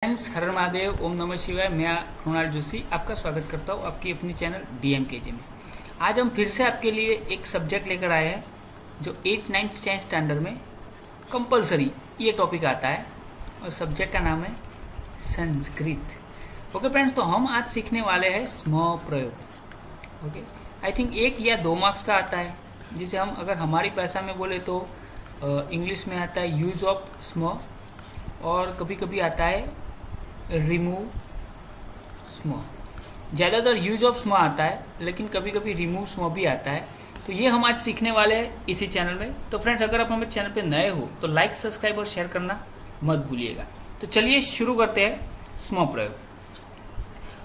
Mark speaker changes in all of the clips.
Speaker 1: Friends, हर महादेव, ओम नमः शिवाय। मैं कृणाल जोशी आपका स्वागत करता हूँ आपकी अपनी चैनल DMKG में। आज हम फिर से आपके लिए एक सब्जेक्ट लेकर आए हैं जो 8, 9, 10 स्टैंडर्ड में कंपलसरी ये टॉपिक आता है और सब्जेक्ट का नाम है संस्कृत। ओके फ्रेंड्स, तो हम आज सीखने वाले हैं स्म प्रयोग। ओके, आई थिंक 1 या 2 मार्क्स का आता है, जिसे हम अगर हमारी भाषा में बोले तो इंग्लिश में आता है यूज ऑफ स्म, और कभी कभी आता है रिमूव स्म। ज़्यादातर यूज ऑफ स्म आता है, लेकिन कभी कभी रिमूव स्म भी आता है। तो ये हम आज सीखने वाले हैं इसी चैनल में। तो फ्रेंड्स, अगर आप हमारे चैनल पे नए हो तो लाइक, सब्सक्राइब और शेयर करना मत भूलिएगा। तो चलिए शुरू करते हैं स्म प्रयोग।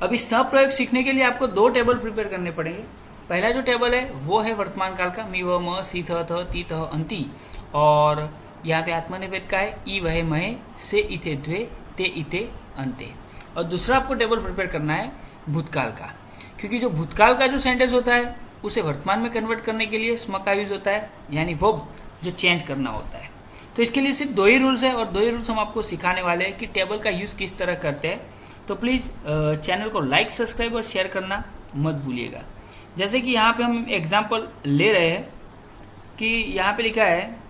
Speaker 1: अब इस स्म प्रयोग सीखने के लिए आपको 2 टेबल प्रिपेयर करने पड़ेंगे। पहला जो टेबल है वो है वर्तमान काल का, मी व म सी थ थ ती थ अंति, और यहाँ पे आत्मनिवेद का है ई वह महे से इथे द्वे ते इते अंते। और दूसरा आपको टेबल प्रिपेयर करना है भूतकाल का, क्योंकि जो भूतकाल का जो सेंटेंस होता है उसे वर्तमान में कन्वर्ट करने के लिए स्म का यूज होता है, यानी वर्ब जो चेंज करना होता है। तो इसके लिए सिर्फ 2 ही रूल्स है, और 2 ही रूल्स हम आपको सिखाने वाले हैं कि टेबल का यूज किस तरह करते हैं। तो प्लीज चैनल को लाइक, सब्सक्राइब और शेयर करना मत भूलिएगा। जैसे कि यहाँ पे हम एग्जाम्पल ले रहे हैं कि यहाँ पे लिखा है,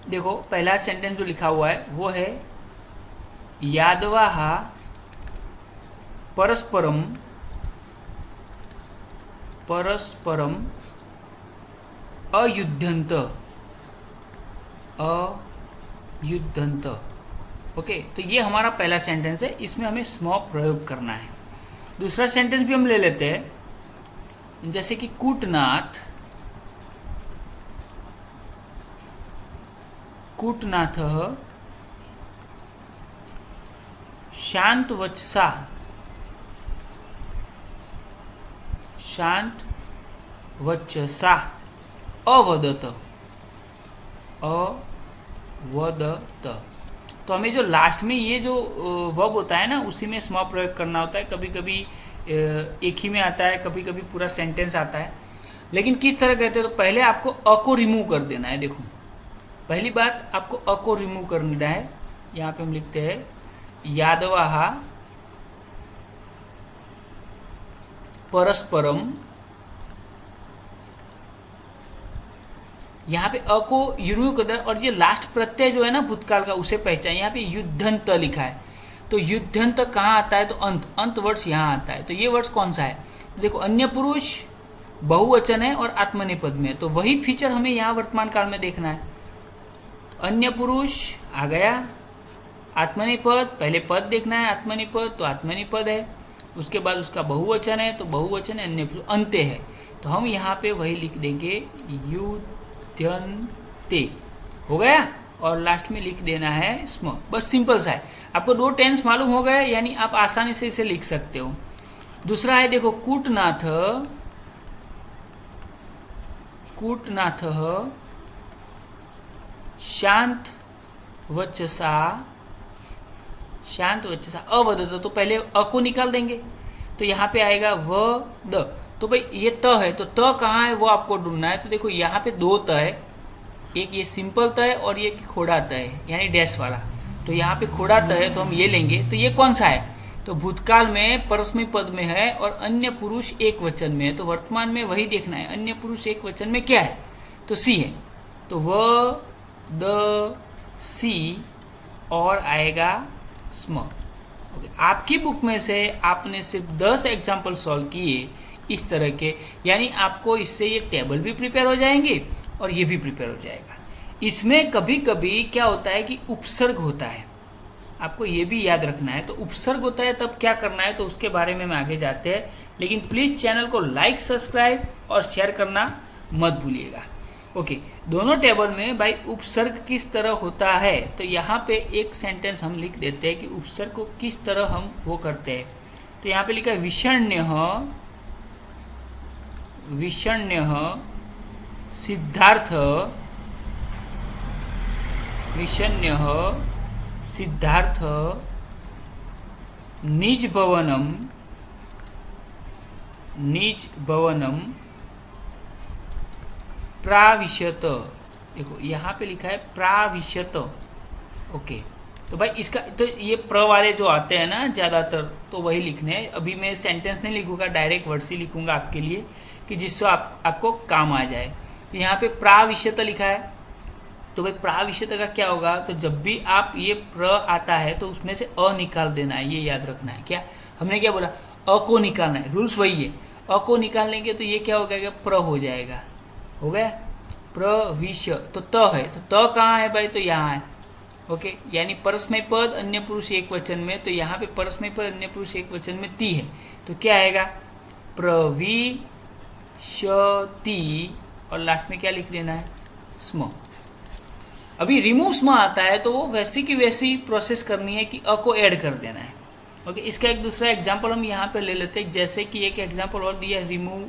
Speaker 1: देखो पहला सेंटेंस जो लिखा हुआ है वो है यादवाः परस्परम अयुध्यन्त। ओके, तो ये हमारा पहला सेंटेंस है, इसमें हमें स्म प्रयोग करना है। दूसरा सेंटेंस भी हम ले लेते हैं, जैसे कि कूटनाथ शांतवचसा अवदत। तो हमें जो लास्ट में ये जो वर्ब होता है ना, उसी में स्म प्रयोग करना होता है। कभी कभी एक ही में आता है, कभी कभी पूरा सेंटेंस आता है। लेकिन किस तरह कहते हैं, तो पहले आपको अ को रिमूव कर देना है। देखो, पहली बात आपको अ को रिमूव करना है। यहाँ पे हम लिखते हैं यादवाः परस्परम, यहाँ पे अ को रिमूव करना है, और ये लास्ट प्रत्यय जो है ना भूतकाल का, उसे पहचान। यहाँ पे युद्धंत लिखा है, तो युद्धंत कहाँ आता है, तो अंत वर्ड्स यहाँ आता है। तो ये वर्ड्स कौन सा है, तो देखो अन्य पुरुष बहुवचन है और आत्मनेपद में है, तो वही फीचर हमें यहाँ वर्तमान काल में देखना है। अन्य पुरुष आ गया, आत्मनिपद पहले पद देखना है, आत्मनिपद तो आत्मनिपद है, उसके बाद उसका बहुवचन है तो बहुवचन है, अन्य पुरुष अंत्य है। तो हम यहाँ पे वही लिख देंगे युध्यन्ते, हो गया। और लास्ट में लिख देना है स्म। बस सिंपल सा है। आपको 2 टेंस मालूम हो गए, यानी आप आसानी से इसे लिख सकते हो। दूसरा है, देखो कूटनाथ शांत वचसा अवदत। तो पहले अ को निकाल देंगे, तो यहाँ पे आएगा व द। तो भाई ये त है, तो त कहाँ है वो आपको ढूंढना है। तो देखो यहाँ पे 2 त है, एक ये सिंपल त है और ये खोड़ा त है, यानी डैश वाला। तो यहाँ पे खोड़ा त है, तो हम ये लेंगे। तो ये कौन सा है, तो भूतकाल में परस्मै पद में है और अन्य पुरुष एक वचन में है। तो वर्तमान में वही देखना है, अन्य पुरुष एक वचन में क्या है, तो सी है। तो व द सी और आएगा स्म। ओके, आपकी बुक में से आपने सिर्फ 10 एग्जाम्पल सॉल्व किए इस तरह के, यानी आपको इससे ये टेबल भी प्रिपेयर हो जाएंगे और ये भी प्रिपेयर हो जाएगा। इसमें कभी कभी क्या होता है कि उपसर्ग होता है, आपको ये भी याद रखना है। तो उपसर्ग होता है तब क्या करना है, तो उसके बारे में हम आगे जाते हैं। लेकिन प्लीज चैनल को लाइक, सब्सक्राइब और शेयर करना मत भूलिएगा। ओके, दोनों टेबल में भाई उपसर्ग किस तरह होता है, तो यहाँ पे एक सेंटेंस हम लिख देते हैं कि उपसर्ग को किस तरह हम वो करते हैं। तो यहाँ पे लिखा है विषण्य सिद्धार्थ निज भवनम प्राविशत। देखो यहाँ पे लिखा है प्राविशत, ओके। तो भाई इसका तो ये प्र वाले जो आते हैं ना ज्यादातर, तो वही लिखने हैं। अभी मैं सेंटेंस नहीं लिखूंगा, डायरेक्ट वर्ड्स ही लिखूंगा आपके लिए कि जिससे आपको काम आ जाए। तो यहाँ पे प्राविष्यत लिखा है, तो भाई प्राविष्यत का क्या होगा, तो जब भी आप ये प्र आता है तो उसमें से अ निकाल देना है, ये याद रखना है। क्या हमने क्या बोला, अ को निकालना है, रूल्स वही है। अ को निकाल लेंगे तो ये क्या हो जाएगा, प्र हो जाएगा। हो गया प्रविष्य, तो त है, तो त कहाँ है भाई, तो यहाँ है। ओके, यानी परस्मै पद अन्य पुरुष एक वचन में, तो यहाँ पे परस्मै पद अन्य पुरुष एक वचन में ती है, तो क्या आएगा, प्रविशति, और लास्ट में क्या लिख लेना है, स्म। अभी रिमूव स्म आता है तो वो वैसी की वैसी प्रोसेस करनी है कि अ को ऐड कर देना है। ओके, इसका एक दूसरा एग्जांपल हम यहाँ पे ले लेते हैं, जैसे कि एक एग्जांपल और दिया, रिमूव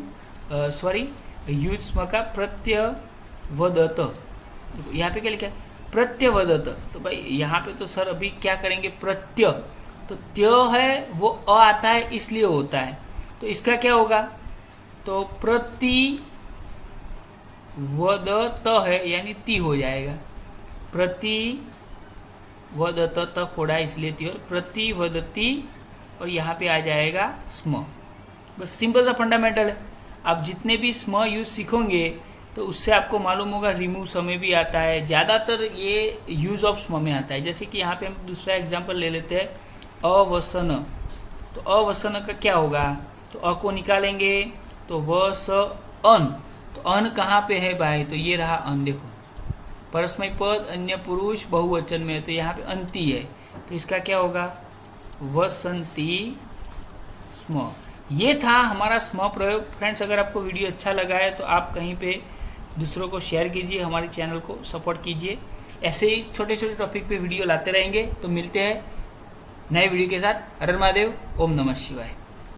Speaker 1: यूज स्म का प्रत्यवदत। यहाँ पे क्या लिखा है, प्रत्यवदत। तो भाई यहाँ पे तो सर अभी क्या करेंगे, प्रत्य, तो त्य है वो अ आता है इसलिए होता है, तो इसका क्या होगा, तो प्रतिवदत है यानी ती हो जाएगा, प्रतिवदत, त फोड़ा इसलिए ती, और प्रतिवदती, और यहाँ पे आ जाएगा स्म। बस सिंपल सा फंडामेंटल है। आप जितने भी स्म यूज सीखोगे तो उससे आपको मालूम होगा रिमूव समय भी आता है, ज्यादातर ये यूज ऑफ स्म में आता है। जैसे कि यहाँ पे हम दूसरा एग्जांपल ले लेते हैं, अवसन। तो अवसन का क्या होगा, तो अ को निकालेंगे तो व स अन, तो अन कहाँ पे है भाई, तो ये रहा अन। देखो परस्मै पद अन्य पुरुष बहुवचन में है, तो यहाँ पे अंति है, तो इसका क्या होगा, वसंती स्म। ये था हमारा स्म प्रयोग। फ्रेंड्स, अगर आपको वीडियो अच्छा लगा है तो आप कहीं पे दूसरों को शेयर कीजिए, हमारे चैनल को सपोर्ट कीजिए। ऐसे ही छोटे छोटे टॉपिक पे वीडियो लाते रहेंगे। तो मिलते हैं नए वीडियो के साथ। हर हर महादेव, ओम नमः शिवाय।